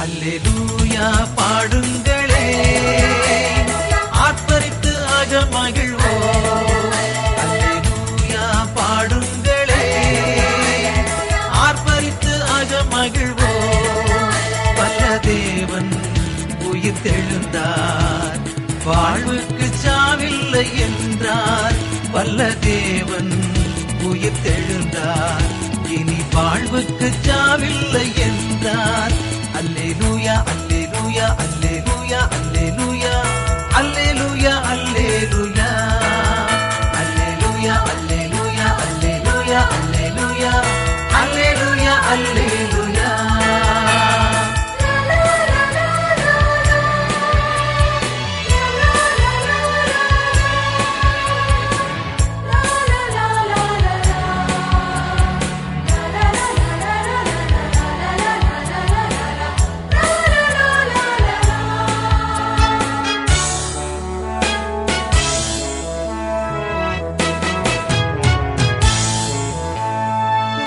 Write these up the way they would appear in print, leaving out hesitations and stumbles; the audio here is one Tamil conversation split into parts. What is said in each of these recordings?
அல்லேலூயா பாடுங்களே, ஆர்ப்பரித்து அகமகிழ்வோம். அல்லேலூயா பாடுங்களே, ஆர்ப்பரித்து அகமகிழ்வோம். வல்ல தேவன் உயிர்த்தெழுந்தார், வாழ்வுக்கு சாவில்லை என்றார். வல்ல தேவன் உயிர்த்தெழுந்தார், இனி வாழ்வுக்கு சாவில்லை என்றார். அல்லேலூயா அல்லேலூயா அல்லேலூயா அல்லேலூயா அல்லேலூயா அல்லேலூயா அல்லேலூயா அல்லேலூயா அல்லேலூயா அல்லேலூயா அல்லேலூயா அல்லேலூயா.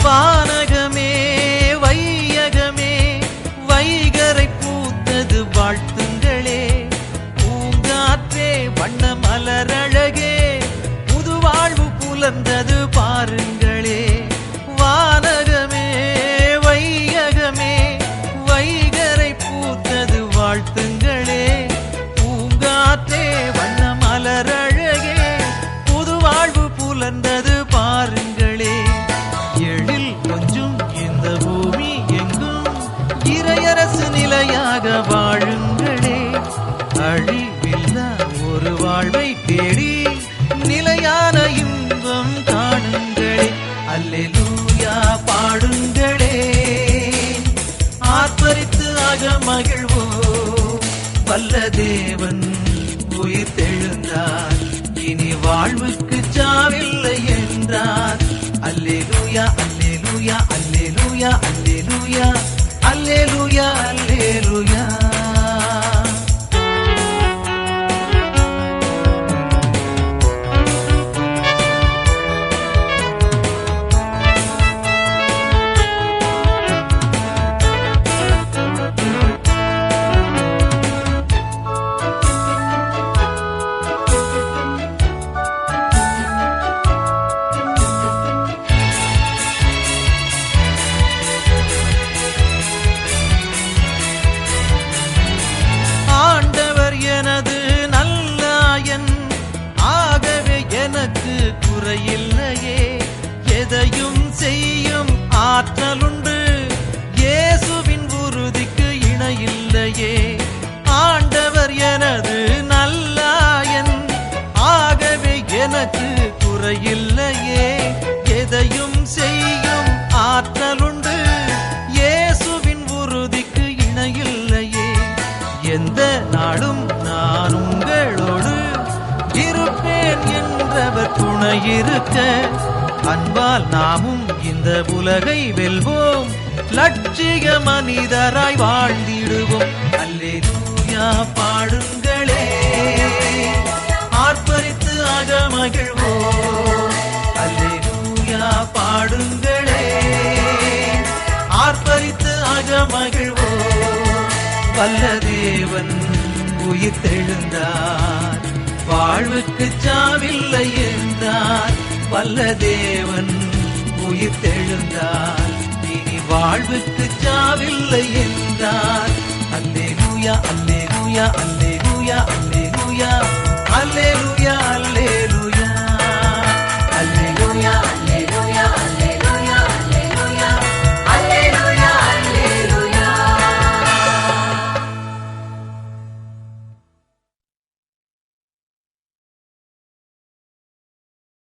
வானகமே வையகமே வைகரை பூத்தது வாழ்த்துங்களே, பூங்காற்றே வண்ண மலரழகே புதுவாழ்வு புலர்ந்தது பாருங்களே. வானகமே வையகமே வைகரை பூத்தது வாழ்த்துங்களே, பூங்காற்றே வண்ண மலரழகே புதுவாழ்வு புலர்ந்தது பாருங்களே. எழில் கொஞ்சம் இந்த பூமி எங்கும் இறையரசு நிலையாக வாழுங்களே. அழிவில்லா ஒரு வாழ்வை தேடி நிலையான இன்பம் காணுங்களே. அல்லேலூயா பாடுங்களே, ஆர்ப்பரித்து அகமகிழ்வோம். வல்ல தேவன் உயிர்த்தெழுந்தார், இனி வாழ்வுக்கு சாவில்லை என்றார். அல்லேலூயா அல்லேலூயா அல்லேலூயா அல்லேலூயா அல்லேலூயா அல்லேலூயா. எனக்கு குறையில்லையே, எதையும் செய்யும் ஆற்றலுண்டு, இயேசுவின் உறுதிக்கு இணையில்லையே. ஆண்டவர் எனது நல்லாயன், ஆகவே எனக்கு குறையில்லையே. எதையும் செய்யும் ஆற்றலுண்டு, இயேசுவின் உறுதிக்கு இணையில்லையே. எந்த நாளும் நான் உங்களோடு இருப்பேன் என்றவர் துணையிருக்க, அன்பால் நாமும் இந்த உலகை வெல்வோம், லட்சிய மனிதராய் வாழ்ந்திடுவோம். அல்லேலூயா பாடுங்களே, ஆர்ப்பரித்து அகமகிழ்வோம். அல்லேலூயா பாடுங்களே, ஆர்ப்பரித்து அகமகிழ்வோம். வல்ல தேவன் உயிர்த்தெழுந்தார், வாழ்வுக்கு சாவில்லை என்றார். வல்ல தேவன் உயிர்த்தெழுந்தார், இனி வாழ்வுக்கு சாவில்லை என்றார். அல்லேலூயா அல்லேலூயா அல்லேலூயா அல்லேலூயா அல்லேலூயா அல்லேலூயா.